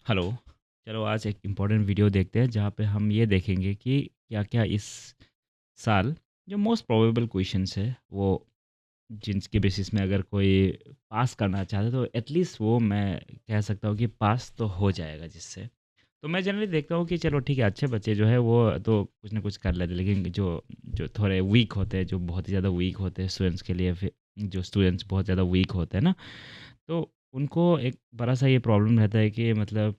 Hello. चलो आज एक इम्पोर्टेंट वीडियो देखते हैं जहाँ पे हम ये देखेंगे कि क्या-क्या इस साल जो मोस्ट प्रोबेबल क्वेश्चंस है वो जिनके बेसिस में अगर कोई पास करना चाहता है तो एटलीस्ट वो मैं कह सकता हूँ कि पास तो हो जाएगा जिससे। तो मैं जनरली देखता हूँ कि चलो ठीक है, अच्छे बच्चे जो है वो तो कुछ ना कुछ कर लेते हैं, लेकिन जो जो थोड़े वीक होते हैं, जो बहुत ही ज़्यादा वीक होते हैं स्टूडेंट्स के लिए, फिर जो स्टूडेंट्स बहुत ज़्यादा वीक होते हैं ना, तो उनको एक बड़ा-सा ये प्रॉब्लम रहता है कि मतलब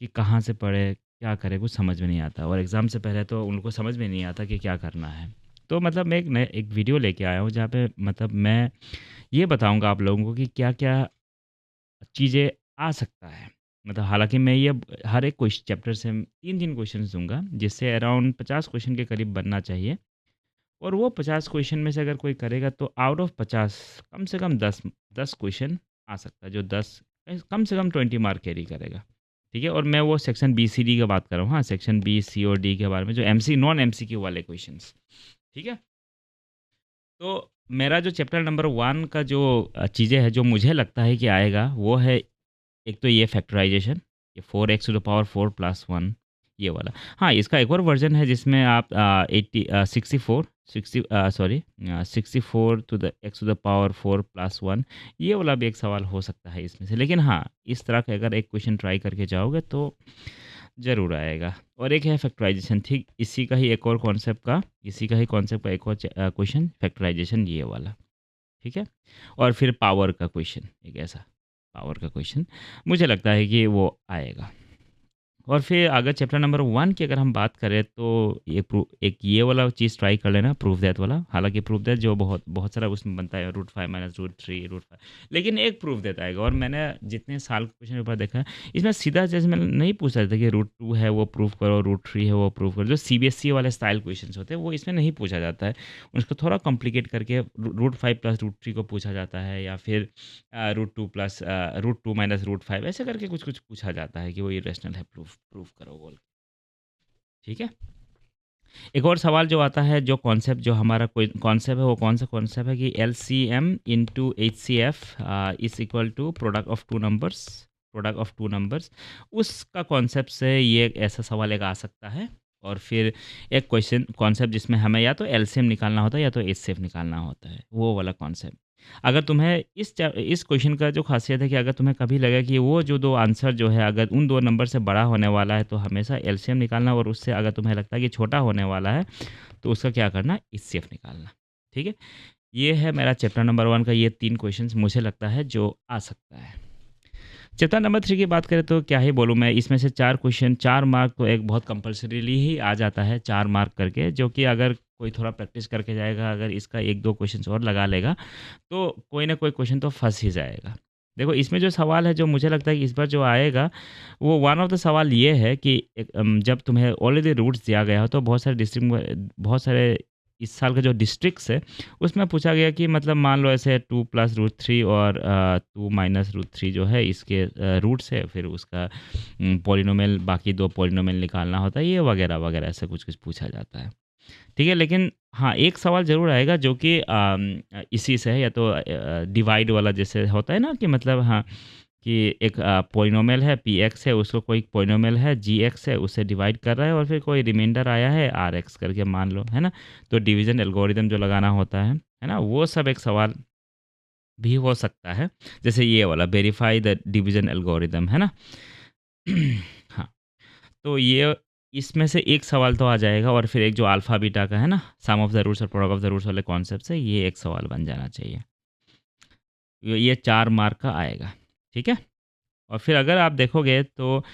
कि कहाँ से पढ़े, क्या करें, कुछ समझ में नहीं आता और एग्ज़ाम से पहले तो उनको समझ में नहीं आता कि क्या करना है। तो मतलब मैं एक वीडियो लेके आया हूँ जहाँ पे मतलब मैं ये बताऊँगा आप लोगों को कि क्या-क्या चीज़ें आ सकता है। मतलब हालाँकि मैं ये हर एक चैप्टर से 3-3 क्वेश्चन्स दूँगा, जिससे अराउंड 50 क्वेश्चन के करीब बनना चाहिए और वो 50 क्वेश्चन में से अगर कोई करेगा तो आउट ऑफ 50 कम से कम 10 क्वेश्चन आ सकता है, जो 10 कम से कम 20 मार्क कैरी करेगा। ठीक है? और मैं वो सेक्शन बी, सी, डी की बात कर रहा हूँ। हाँ, सेक्शन बी, सी और डी के बारे में जो नॉन एमसीक्यू वाले क्वेश्चन्स। ठीक है? तो मेरा जो चैप्टर नंबर 1 का जो चीज़ें हैं जो मुझे लगता है कि आएगा वो है, एक तो ये फैक्टराइज़ेशन, ये 4x to the power 4 plus 1 ये वाला। हाँ, इसका एक और वर्ज़न है जिसमें आप 64 to the x to the power 4 plus 1 ये वाला भी एक सवाल हो सकता है इसमें से। लेकिन हाँ, इस तरह का अगर एक क्वेश्चन ट्राई करके जाओगे तो ज़रूर आएगा। और एक है फैक्टराइज़ेशन, ठीक इसी का ही कॉन्सेप्ट का एक और क्वेश्चन फैक्टराइज़ेशन ये वाला, ठीक है? और फिर पावर का क्वेश्चन, एक ऐसा पावर का क्वेश्चन मुझे लगता है कि वो आएगा। और फिर अगर चैप्टर नंबर 1 की अगर हम बात करें तो एक ये वाला चीज़ ट्राई कर लेना, प्रूफ दैट वाला। हालाँकि प्रूफ दैट जो बहुत बहुत सारा उसमें बनता है, √5 माइनस √3 √5, लेकिन एक प्रूफ दैट आएगा। और मैंने जितने साल का क्वेश्चन पेपर देखा है, इसमें सीधा जजमेंट नहीं पूछा जाता कि √2 है वो प्रूफ करो, √3 है वो प्रूफ करो। जो सीबीएसई वाले स्टाइल क्वेश्चंस होते हैं वो इसमें नहीं पूछा जाता है। उसको थोड़ा कॉम्प्लिकेट करके √5 प्लस √3 को पूछा जाता है, या फिर √2 माइनस √5 ऐसे करके कुछ-कुछ पूछा जाता है कि वो इरेशनल है, प्रूफ प्रूफ करो बोल के, ठीक है? एक और सवाल जो आता है, जो कॉन्सेप्ट जो हमारा कोई कॉन्सेप्ट है, वो कौन-सा कॉन्सेप्ट है कि LCM into HCF is equal to product of 2 numbers. उसका कॉन्सेप्ट से ये एक ऐसा सवाल एक आ सकता है। और फिर एक क्वेश्चन कॉन्सेप्ट जिसमें हमें या तो एलसीएम निकालना होता है या तो एचसीएफ निकालना होता है, वो वाला कॉन्सेप्ट। अगर तुम्हें इस क्वेश्चन का जो ख़ासियत है कि अगर तुम्हें कभी लगे कि वो जो 2 आंसर जो है अगर उन 2 नंबर से बड़ा होने वाला है, तो हमेशा एलसीएम निकालना, और उससे अगर तुम्हें लगता है कि छोटा होने वाला है, तो उसका क्या करना, एचसीएफ निकालना। ठीक है? ये है मेरा चैप्टर नंबर 1 का ये 3 क्वेश्चंस मुझे लगता है जो आ सकता है। चैप्टर नंबर 3 की बात करें तो क्या ही बोलूँ मैं, इसमें से 4 क्वेश्चन 4 मार्क तो एक बहुत कंपल्सरीली ही आ जाता है, 4 मार्क करके, जो कि अगर कोई थोड़ा प्रैक्टिस करके जाएगा, अगर इसका 1-2 क्वेश्चन्स और लगा लेगा, तो कोई ना कोई क्वेश्चन तो फँस ही जाएगा। देखो इसमें जो सवाल है जो मुझे लगता है कि इस बार जो आएगा, वो वन ऑफ द सवाल ये है कि जब तुम्हें ऑलरेडी रूट्स दिया गया हो तो बहुत सारे इस साल का जो डिस्ट्रिक्ट्स है, उसमें पूछा गया कि मतलब मान लो ऐसे 2 प्लस √3 और 2 माइनस √3 जो है इसके रूट्स है, फिर उसका पॉलिनोमियल बाकी 2 पॉलिनोमियल निकालना होता है, ये वगैरह-वगैरह ऐसा कुछ-कुछ पूछा जाता है। ठीक है, लेकिन हाँ, एक सवाल ज़रूर आएगा जो कि इसी से है, या तो डिवाइड वाला जैसे होता है ना कि मतलब हाँ, कि एक पॉलिनोमियल है पीएक्स है, उसको कोई पॉलिनोमियल है जीएक्स है, उससे डिवाइड कर रहा है और फिर कोई रिमाइंडर आया है आरएक्स करके मान लो, है ना? तो डिवीज़न एल्गोरिदम जो लगाना होता है ना? वो सब एक सवाल भी हो सकता है। जैसे ये वाला वेरीफाई द डिवीज़न एल्गोरिदम, है ना? हाँ। तो ये इसमें से एक सवाल तो आ जाएगा, और फिर एक जो अल्फ़ा बीटा का है ना, सम ऑफ द रूट्स और प्रोडक्ट ऑफ द रूट्स वाले कॉन्सेप्ट से ये एक सवाल बन जाना चाहिए। ये 4 मार्क का आएगा, ठीक है? और फिर अगर आप देखोगे तो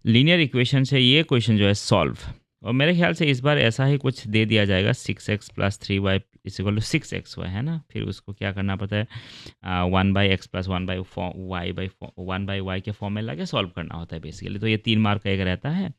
लीनियर इक्वेशन से ये क्वेश्चन जो है सॉल्व, और मेरे ख्याल से इस बार ऐसा ही कुछ दे दिया जाएगा, 6x plus 3y is equal to 6xy, है ना? फिर उसको क्या करना पड़ता है, 1/x प्लस 1/y के फॉर्म में लाके सॉल्व करना होता है बेसिकली। तो ये 3 मार्क का एक रहता है।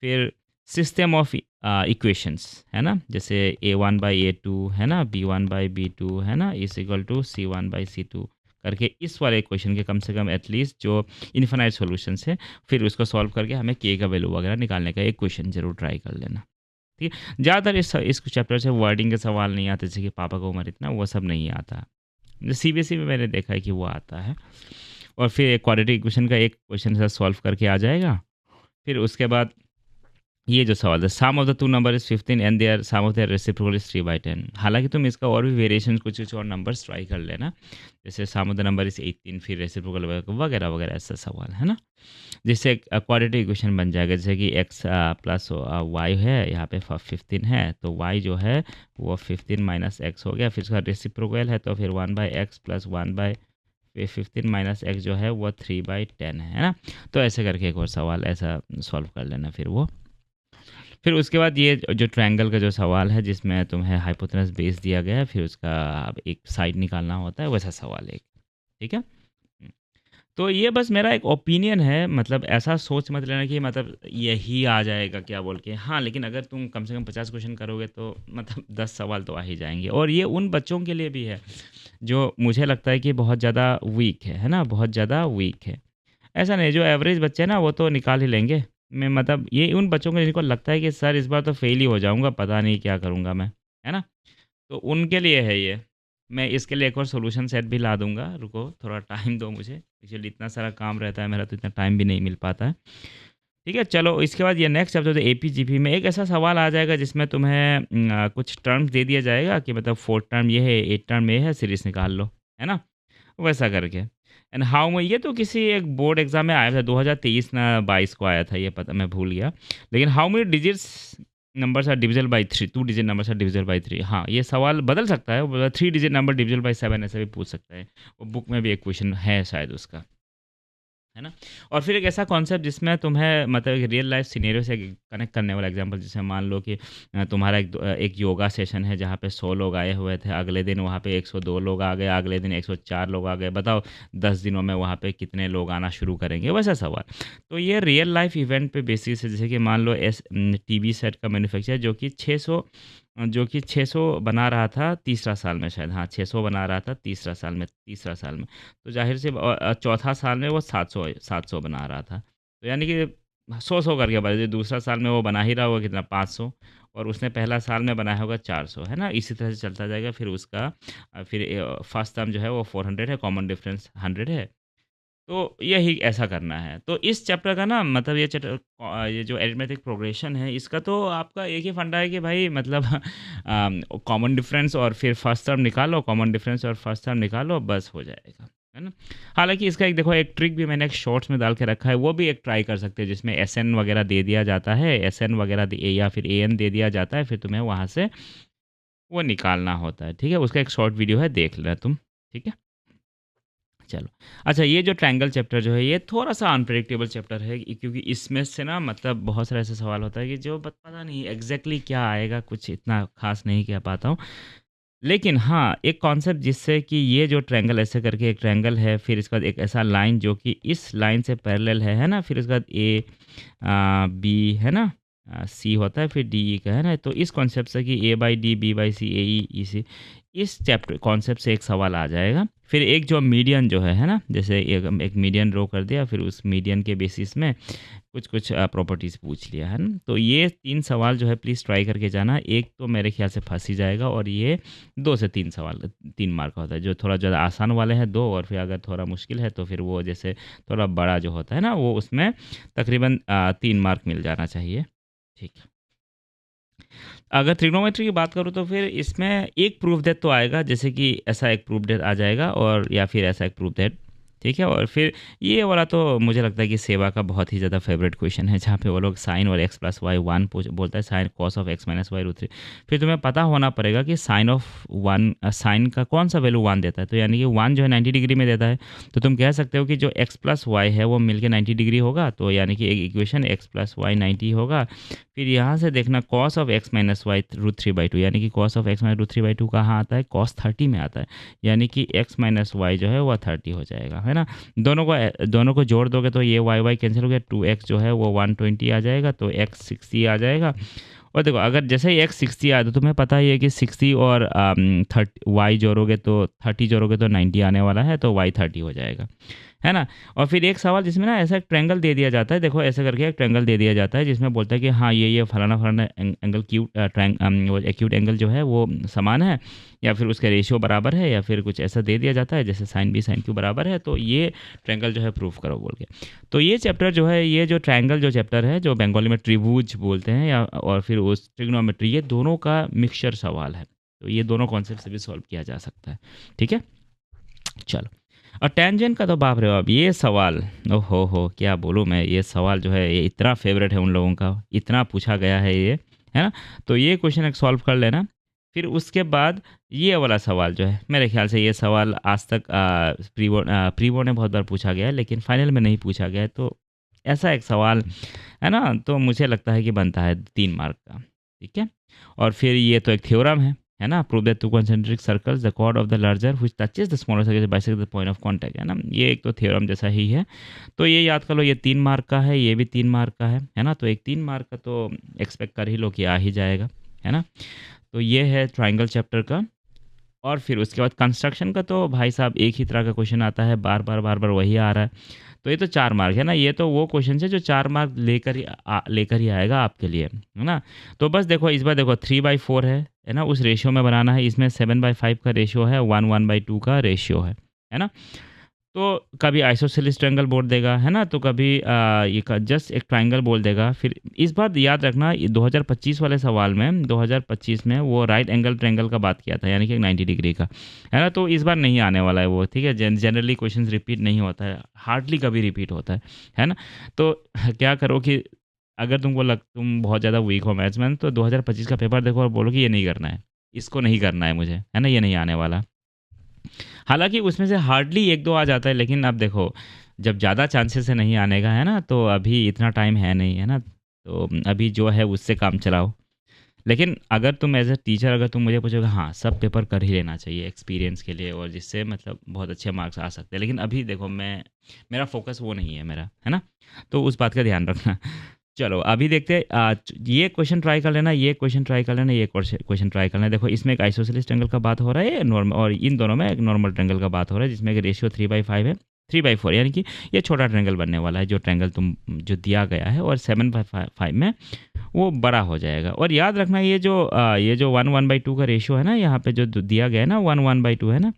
फिर सिस्टम ऑफ इक्वेशंस, है ना? जैसे a1/a2 है ना, b1/b2 है ना, इज इक्वल टू c1/c2 करके इस वाले क्वेश्चन के कम से कम एटलीस्ट जो इन्फिनाइट सॉल्यूशंस है, फिर उसको सॉल्व करके हमें के का वैल्यू वगैरह निकालने का एक क्वेश्चन जरूर ट्राई कर लेना। ठीक है, ज़्यादातर इस चैप्टर से वर्डिंग के सवाल नहीं आते, जैसे कि पापा को उम्र इतना, वो सब नहीं आता। सीबीएसई में मैंने देखा है कि वो आता है। और फिर एक क्वाड्रेटिक इक्वेशन का एक क्वेश्चन से सॉल्व करके आ जाएगा। फिर उसके बाद ये जो सवाल है, sum of the two number is 15 and their sum of their reciprocal is 3/10। हालांकि तुम इसका और भी वेरिएशन कुछ और नंबर्स ट्राई कर लेना, जैसे सम ऑफ द नंबर इज 18, फिर रेसिप्रोकल वगैरह वगैरह, ऐसा सवाल है ना, जिससे क्वाड्रेटिक इक्वेशन बन जाएगा। जैसे कि x प्लस वाई है, यहाँ पे 15 है, तो y जो है वो 15 माइनस एक्स हो गया। फिर उसका रेसिप्रोकल है तो फिर 1/x प्लस 1/15 माइनस एक्स जो है वो 3/10 है ना। तो ऐसे करके एक और सवाल ऐसा सॉल्व कर लेना फिर वो। फिर उसके बाद ये जो ट्रायंगल का जो सवाल है जिसमें तुम्हें हाइपोटेनस बेस दिया गया है, फिर उसका एक साइड निकालना होता है, वैसा सवाल एक, ठीक है। तो ये बस मेरा एक ओपिनियन है, मतलब ऐसा सोच मत लेना कि मतलब यही आ जाएगा क्या बोल के। हाँ, लेकिन अगर तुम कम से कम 50 क्वेश्चन करोगे तो मतलब 10 सवाल तो आ ही जाएंगे। और ये उन बच्चों के लिए भी है जो मुझे लगता है कि बहुत ज़्यादा वीक है ना, बहुत ज़्यादा वीक है। ऐसा नहीं, जो एवरेज बच्चे हैं ना वो तो निकाल ही लेंगे। मैं मतलब ये उन बच्चों को जिनको लगता है कि सर इस बार तो फेल ही हो जाऊँगा, पता नहीं क्या करूँगा मैं, है ना? तो उनके लिए है ये। मैं इसके लिए एक और सॉल्यूशन सेट भी ला दूँगा, रुको थोड़ा टाइम दो मुझे। एक्चुअली इतना सारा काम रहता है मेरा, तो इतना टाइम भी नहीं मिल पाता है। ठीक है, चलो इसके बाद ये नेक्स्ट चैप्टर जो एपीजीपी में एक ऐसा सवाल आ जाएगा जिसमें तुम्हें कुछ टर्म्स दे दिया जाएगा कि मतलब 4th टर्म ये है, 8th टर्म ये है, सीरीज़ निकाल लो, है ना? वैसा करके। एंड हाउ में ये तो किसी एक बोर्ड एग्जाम में आया था 2023 ना 22 को आया था, ये पता मैं भूल गया। लेकिन how many digits numbers are divisible by 3, 2 digit numbers are divisible by 3। हाँ, ये सवाल बदल सकता है, 3 डिजिट नंबर डिविजिबल बाय 7 ऐसा भी पूछ सकता है। वो बुक में भी एक क्वेश्चन है शायद उसका, है ना। और फिर एक ऐसा कॉन्सेप्ट जिसमें तुम्हें मतलब एक रियल लाइफ सिनेरियो से कनेक्ट करने वाला एग्जांपल, जैसे मान लो कि तुम्हारा एक योगा सेशन है जहाँ पे 100 लोग आए हुए थे, अगले दिन वहाँ पे 102 लोग आ गए, अगले दिन 104 लोग आ गए। बताओ 10 दिनों में वहाँ पे कितने लोग आना शुरू करेंगे, वैसा सवाल। तो ये रियल लाइफ इवेंट पे बेसिस है। जैसे कि मान लो टीवी सेट का मैन्युफैक्चर जो कि 600 बना रहा था तीसरा साल में, शायद हाँ 600 बना रहा था तीसरा साल में। तो ज़ाहिर से चौथा साल में वो 700 बना रहा था। तो यानी कि 100 करके बना, दूसरा साल में वो बना ही रहा होगा कितना 500, और उसने पहला साल में बनाया होगा 400, है ना। इसी तरह से चलता जाएगा। फिर उसका फिर फर्स्ट टर्म जो है वो 400 है, कॉमन डिफरेंस 100 है। तो यही ऐसा करना है। तो इस चैप्टर का ना मतलब ये जो अरिथमेटिक प्रोग्रेशन है इसका तो आपका एक ही फंडा है कि भाई मतलब कॉमन डिफरेंस और फिर फर्स्ट टर्म निकालो, कॉमन डिफरेंस और फर्स्ट टर्म निकालो, बस हो जाएगा, है ना। हालांकि इसका एक देखो एक ट्रिक भी मैंने एक शॉर्ट्स में डाल के रखा है, वो भी एक ट्राई कर सकते हैं, जिसमें एसएन वगैरह दे दिया जाता है, एसएन वगैरह या फिर एएन दे दिया जाता है, फिर तुम्हें वहाँ से वो निकालना होता है। ठीक है, उसका एक शॉर्ट वीडियो है, देख लेना तुम। ठीक है, चलो। अच्छा, ये जो ट्रायंगल चैप्टर जो है ये थोड़ा-सा अनप्रेडिक्टेबल चैप्टर है, क्योंकि इसमें से ना मतलब बहुत सारे ऐसे सवाल होता है कि जो पता नहीं एग्ज़ैक्टली क्या आएगा, कुछ इतना ख़ास नहीं कह पाता हूँ। लेकिन हाँ, एक कॉन्सेप्ट जिससे कि ये जो ट्रायंगल ऐसे करके एक ट्रायंगल है, फिर इसके बाद एक ऐसा लाइन जो कि इस लाइन से पैरेलल है ना? फिर उसके बाद बी है ना? सी होता है, फिर डी का है ना? तो इस कॉन्सेप्ट से कि A/D, B/C, AE, EC, इस चैप्टर कॉन्सेप्ट से एक सवाल आ जाएगा। फिर एक जो मीडियन जो है ना? जैसे एक मीडियन ड्रॉ कर दिया, फिर उस मीडियन के बेसिस में कुछ प्रॉपर्टीज़ पूछ लिया, है ना? तो ये 3 सवाल जो है प्लीज़ ट्राई करके जाना। एक तो मेरे ख़्याल से फँस ही जाएगा, और ये 2 से 3 सवाल 3 मार्क का होता है। जो थोड़ा ज़्यादा आसान वाले हैं 2, और फिर अगर थोड़ा मुश्किल है तो फिर वो जैसे थोड़ा बड़ा जो होता है ना, वो उसमें तकरीबन 3 मार्क मिल जाना चाहिए। ठीक है। अगर ट्रिग्नोमेट्री की बात करूँ तो फिर इसमें एक प्रूफ दैट तो आएगा, जैसे कि ऐसा एक प्रूफ दैट आ जाएगा, और या फिर ऐसा एक प्रूफ दैट, ठीक है। और फिर ये वाला तो मुझे लगता है कि सेवा का बहुत ही ज़्यादा फेवरेट क्वेश्चन है, जहाँ पे वो लोग साइन और x प्लस वाई 1 बोलता है, sine cos of x minus y √3। फिर तुम्हें पता होना पड़ेगा कि साइन का कौन सा वैल्यू 1 देता है। तो यानी कि 1 जो है 90 डिग्री में देता है, तो तुम कह सकते हो कि जो x प्लस वाई है वो मिलके 90 डिग्री होगा। तो यानी कि एक इक्वेशन x प्लस वाई 90 होगा। फिर यहाँ से देखना cos of x minus y √3/2, यानी कि कॉस ऑफ x माइनस √3/2 कहाँ आता है? कॉस 30 में आता है, यानी कि x माइनस वाई जो है वह 30 हो जाएगा, है ना। दोनों को जोड़ दोगे तो ये y कैंसिल हो गया, 2x जो है वो 120 आ जाएगा, तो x 60 आ जाएगा। और देखो अगर जैसे ही x 60 आया तो तुम्हें पता ही है कि 60 और 30 y जोड़ोगे तो 30 जोड़ोगे तो 90 आने वाला है, तो y 30 हो जाएगा। है ना? और फिर एक सवाल जिसमें ना ऐसा एक ट्रायंगल दे दिया जाता है, देखो ऐसे करके एक ट्रायंगल दे दिया जाता है जिसमें बोलता है कि हाँ, ये फलाना-फलाना एंगल वो एक्यूट एंगल जो है वो समान है, या फिर उसका रेशियो बराबर है, या फिर कुछ ऐसा दे दिया जाता है जैसे sin B sin Q बराबर है, तो ये ट्रायंगल जो है प्रूव करो बोल के। तो ये चैप्टर जो है, ये जो ट्रायंगल जो चैप्टर है, जो बंगाली में त्रिभुज बोलते हैं, या और फिर उस ट्रिग्नोमेट्री, ये दोनों का मिक्सचर सवाल है। तो ये दोनों कॉन्सेप्ट से भी सॉल्व किया जा सकता है। ठीक है? चलो। और टेंजेंट का तो बाप रे बाप, ये सवाल, ओहो हो, क्या बोलूँ मैं, ये सवाल जो है ये इतना फेवरेट है उन लोगों का, इतना पूछा गया है ये, है ना? तो ये क्वेश्चन एक सॉल्व कर लेना। फिर उसके बाद ये वाला सवाल जो है, मेरे ख्याल से ये सवाल आज तक प्री बोर्ड में बहुत बार पूछा गया है, लेकिन फाइनल में नहीं पूछा गया है। तो ऐसा एक सवाल है ना, तो मुझे लगता है कि बनता है 3 मार्क का। ठीक है? और फिर ये तो एक थ्योरम है ना? Prove that two concentric circles the chord of the larger which touches the smaller circle bisect the point of contact, है ना? ये एक तो थ्योरम जैसा ही है। तो ये याद कर लो, ये 3 मार्क का है, ये भी 3 मार्क का है ना? तो एक 3 मार्क का तो एक्सपेक्ट कर ही लो कि आ ही जाएगा, है ना? तो ये है ट्रायंगल चैप्टर का। और फिर उसके बाद कंस्ट्रक्शन का तो भाई साहब एक ही तरह का क्वेश्चन आता है, बार-बार वही आ रहा है। तो ये तो 4 मार्क है ना, ये तो वो क्वेश्चन है जो 4 मार्क लेकर ही आएगा आपके लिए, है ना? तो बस देखो, इस बार देखो 3/4 है ना? उस रेशियो में बनाना है, इसमें 7/5 का रेशियो है, 1/2 का रेशियो है ना? तो कभी आइसोसेलेस ट्रायंगल बोल देगा, है ना? तो कभी ये जस्ट एक ट्रायंगल बोल देगा। फिर इस बार याद रखना, 2025 वाले सवाल में, 2025 में वो राइट एंगल ट्रायंगल का बात किया था, यानी कि 90 डिग्री का, है ना? तो इस बार नहीं आने वाला है वो, ठीक है? जनरली क्वेश्चंस रिपीट नहीं होता है, हार्डली कभी रिपीट होता है ना? तो क्या करो कि अगर तुम बहुत ज़्यादा वीक हो मैथ्स में, तो 2025 का पेपर देखो और बोलो कि ये नहीं करना है, इसको नहीं करना है मुझे, है ना? ये नहीं आने वाला। हालाँकि उसमें से हार्डली 1-2 आ जाता है, लेकिन अब देखो, जब ज़्यादा चांसेस है नहीं आने का, है ना? तो अभी इतना टाइम है नहीं, है ना? तो अभी जो है उससे काम चलाओ। लेकिन अगर तुम एज़ अ टीचर अगर तुम मुझे पूछोगे, हाँ, सब पेपर कर ही लेना चाहिए एक्सपीरियंस के लिए, और जिससे मतलब बहुत अच्छे मार्क्स आ सकते हैं। लेकिन अभी देखो, मेरा फ़ोकस वो नहीं है मेरा, है ना? तो उस बात का ध्यान रखना। चलो अभी देखते हैं, ये क्वेश्चन ट्राई कर लेना, ये क्वेश्चन ट्राई कर लेना, ये क्वेश्चन ट्राई कर लेना। देखो, इसमें एक आइसोसेलेस ट्रायंगल का बात हो रहा है नॉर्मल, और इन दोनों में एक नॉर्मल ट्रायंगल का बात हो रहा है, जिसमें कि रेशियो 3/5 है, 3/4, यानी कि ये छोटा ट्रायंगल बनने वाला है, जो ट्रायंगल जो दिया गया है, और 7/5 में वो बड़ा हो जाएगा। और याद रखना, ये जो 1/2 का रेशियो है ना, यहाँ पे जो दिया गया है ना, 1/2 है ना,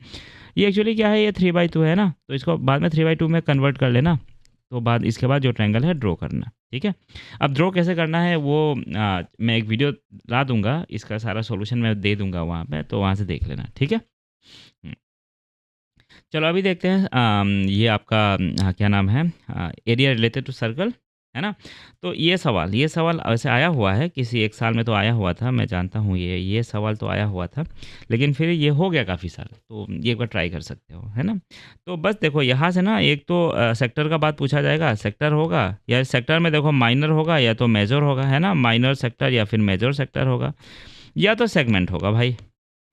ये एक्चुअली क्या है, ये 3/2 है ना, तो इसको बाद में 3/2 में कन्वर्ट कर लेना। तो इसके बाद जो ट्रायंगल है ड्रॉ करना, ठीक है? अब ड्रॉ कैसे करना है वो मैं एक वीडियो ला दूंगा, इसका सारा सॉल्यूशन मैं दे दूंगा वहाँ पे, तो वहाँ से देख लेना, ठीक है? चलो अभी देखते हैं, ये आपका क्या नाम है, एरिया रिलेटेड टू सर्कल, है ना? तो ये सवाल ऐसे आया हुआ है, किसी एक साल में तो आया हुआ था, मैं जानता हूँ, ये सवाल तो आया हुआ था, लेकिन फिर ये हो गया काफ़ी साल, तो ये एक बार ट्राई कर सकते हो, है ना? तो बस देखो, यहाँ से ना एक तो सेक्टर का बात पूछा जाएगा, सेक्टर होगा, या सेक्टर में देखो माइनर होगा या तो मेजर होगा, है ना? माइनर सेक्टर या फिर मेजर सेक्टर होगा, या तो सेगमेंट होगा भाई,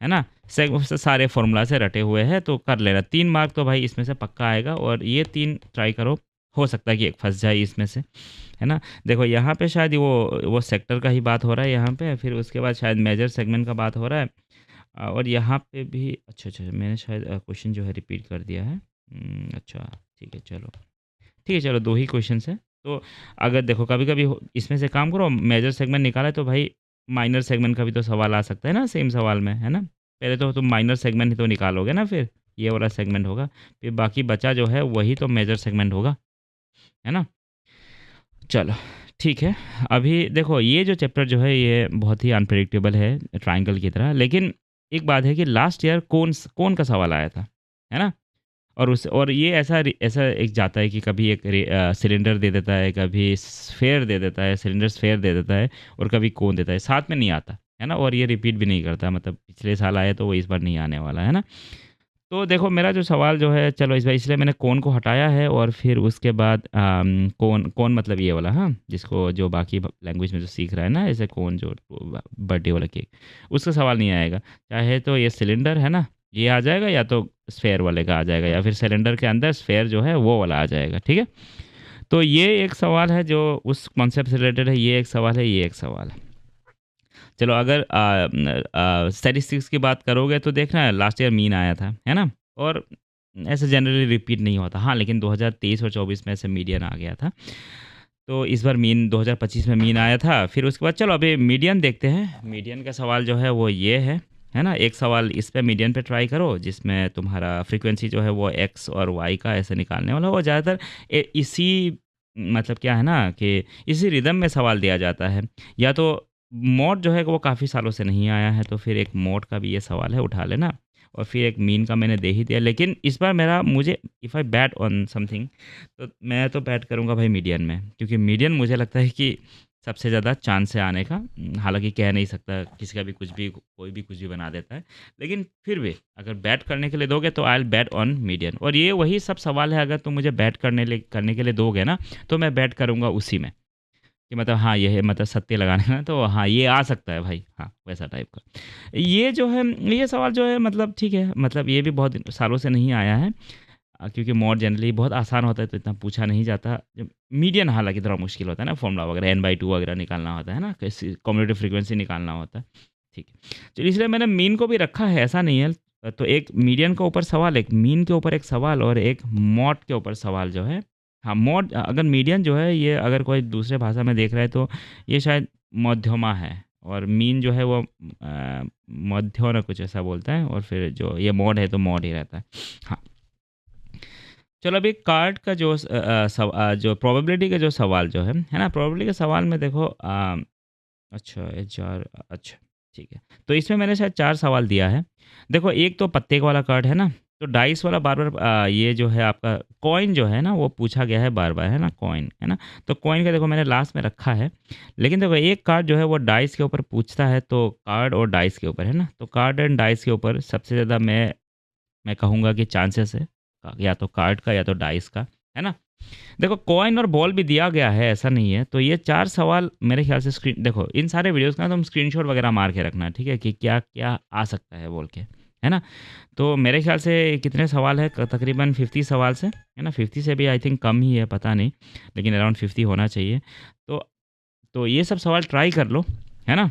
है ना? सारे फॉर्मूला से रटे हुए हैं, तो कर लेना। 3 मार्क तो भाई इसमें से पक्का आएगा, और ये 3 ट्राई करो, हो सकता है कि एक फँस जाए इसमें से, है ना? देखो यहाँ पे शायद वो सेक्टर का ही बात हो रहा है यहाँ पे, फिर उसके बाद शायद मेजर सेगमेंट का बात हो रहा है, और यहाँ पे भी अच्छा, मैंने शायद क्वेश्चन जो है रिपीट कर दिया है। अच्छा, ठीक है, चलो 2 ही क्वेश्चंस हैं। तो अगर देखो कभी-कभी इसमें से काम करो, मेजर सेगमेंट निकाला है, तो भाई माइनर सेगमेंट का भी तो सवाल आ सकता है ना सेम सवाल में, है ना? पहले तो तुम माइनर सेगमेंट ही तो निकालोगे ना, फिर ये वाला सेगमेंट होगा, फिर बाकी बचा जो है वही तो मेजर सेगमेंट होगा, है ना? चलो ठीक है। अभी देखो, ये जो चैप्टर जो है ये बहुत ही अनप्रेडिक्टेबल है ट्रायंगल की तरह, लेकिन एक बात है कि लास्ट ईयर कौन का सवाल आया था, है ना? और ये ऐसा एक जाता है कि कभी एक सिलेंडर दे देता है, कभी स्फेयर दे देता है, सिलेंडर स्फेयर दे देता है, और कभी कोन देता है, साथ में नहीं आता, है ना? और ये रिपीट भी नहीं करता, मतलब पिछले साल आया तो वो इस बार नहीं आने वाला, है ना? तो देखो, मेरा जो सवाल जो है, चलो इस बार इसलिए मैंने कोन को हटाया है, और फिर उसके बाद कोन मतलब ये वाला, हाँ, जिसको जो बाकी लैंग्वेज में जो सीख रहा है ना, ऐसे कोन जो बर्थडे वाला केक, उसका सवाल नहीं आएगा। चाहे तो ये सिलेंडर है ना, ये आ जाएगा, या तो स्फेयर वाले का आ जाएगा, या फिर सिलेंडर के अंदर स्फेयर जो है वो वाला आ जाएगा, ठीक है? तो ये एक सवाल है जो उस कॉन्सेप्ट से रिलेटेड है, ये एक सवाल है, ये एक सवाल है। चलो अगर स्टैटिस्टिक्स की बात करोगे तो देखना, लास्ट ईयर मीन आया था, है ना? और ऐसे जनरली रिपीट नहीं होता। हाँ, लेकिन 2023 और 24 में ऐसे मीडियन आ गया था। तो इस बार मीन 2025 में मीन आया था। फिर उसके बाद चलो अभी मीडियन देखते हैं। मीडियन का सवाल जो है वो ये है ना? एक सवाल इस पे मीडियन पे ट्राई करो जिसमें तुम्हारा फ्रीक्वेंसी जो है वो एक्स और वाई का ऐसे निकालने वाला हो। ज़्यादातर इसी मतलब क्या है ना कि इसी रिदम में सवाल दिया जाता है। या तो मोड जो है वो काफ़ी सालों से नहीं आया है, तो फिर एक मोड का भी ये सवाल है, उठा लेना। और फिर एक मीन का मैंने दे ही दिया, लेकिन इस बार मेरा मुझे if I bat on something तो मैं तो बैट करूँगा भाई मीडियन में, क्योंकि मीडियन मुझे लगता है कि सबसे ज़्यादा चांस है आने का। हालाँकि कह नहीं सकता, किसी का भी कुछ भी, कोई भी कुछ भी बना देता है। लेकिन फिर भी अगर बैट करने के लिए दोगे तो I will bat on median. और ये वही सब सवाल है, अगर तुम मुझे बैट करने के लिए दोगे ना, तो मैं बैट करूँगा उसी में। कि मतलब हाँ, ये है मतलब सत्ते लगाने का, तो हाँ, ये आ सकता है भाई, हाँ, वैसा टाइप का। ये जो है, ये सवाल जो है मतलब ठीक है, मतलब ये भी बहुत सालों से नहीं आया है। क्योंकि मोड जनरली बहुत आसान होता है तो इतना पूछा नहीं जाता। जब मीडियन हालाँकि थोड़ा मुश्किल होता है ना, फ़ॉर्मूला वगैरह n/2 वगैरह निकालना होता है ना, कैसी कम्यूटेटिव फ्रीक्वेंसी निकालना होता है। ठीक है, तो इसलिए मैंने मीन को भी रखा है, ऐसा नहीं है। तो एक मीडियन के ऊपर सवाल, एक मीन के ऊपर एक सवाल और एक मॉड के ऊपर सवाल जो है। हाँ, मॉड अगर मीडियन जो है ये अगर कोई दूसरे भाषा में देख रहा है तो ये शायद मध्यमा है, और मीन जो है वो मध्य ना कुछ ऐसा बोलता है, और फिर जो ये मॉड है तो मॉड ही रहता है। हाँ, चलो अभी कार्ड का जो जो प्रोबेबिलिटी का जो सवाल जो है ना, प्रोबेबिलिटी के सवाल में देखो अच्छा ये 4, अच्छा ठीक है। तो इसमें मैंने शायद 4 सवाल दिया है। देखो एक तो पत्ते वाला कार्ड है ना, तो डाइस वाला बार-बार ये जो है आपका कॉइन जो है ना वो पूछा गया है बार-बार, है ना? कॉइन, है ना? तो कॉइन का देखो मैंने लास्ट में रखा है। लेकिन देखो एक कार्ड जो है वो डाइस के ऊपर पूछता है, तो कार्ड और डाइस के ऊपर, है ना? तो कार्ड एंड डाइस के ऊपर सबसे ज़्यादा मैं कहूँगा कि चांसेस है या तो कार्ड का या तो डाइस का, है ना? देखो कॉइन और बॉल भी दिया गया है, ऐसा नहीं है। तो ये 4 सवाल मेरे ख्याल से स्क्रीन देखो, इन सारे वीडियोज़ का तुम स्क्रीनशॉट वगैरह मार के रखना, ठीक है? कि क्या-क्या आ सकता है बोल के, है ना? तो मेरे ख्याल से कितने सवाल हैं? तकरीबन 50 सवाल से, है ना? 50 से भी आई थिंक कम ही है, पता नहीं, लेकिन अराउंड 50 होना चाहिए। तो तो ये सब सवाल ट्राई कर लो, है ना?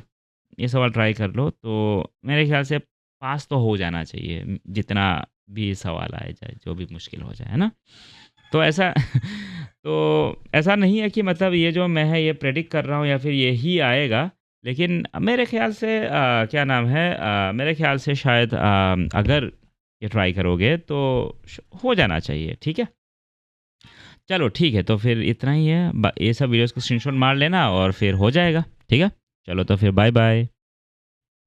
ये सवाल ट्राई कर लो, तो मेरे ख्याल से पास तो हो जाना चाहिए, जितना भी सवाल आए जाए, जो भी मुश्किल हो जाए, है ना? तो ऐसा तो ऐसा नहीं है कि मतलब ये जो मैं है ये प्रेडिक्ट कर रहा हूँ या फिर यही आएगा। लेकिन मेरे ख़्याल से क्या नाम है मेरे ख़्याल से शायद अगर ये ट्राई करोगे तो हो जाना चाहिए, ठीक है? चलो ठीक है, तो फिर इतना ही है। ये सब वीडियोज़ को स्क्रीनशॉट मार लेना और फिर हो जाएगा, ठीक है? चलो तो फिर बाय-बाय।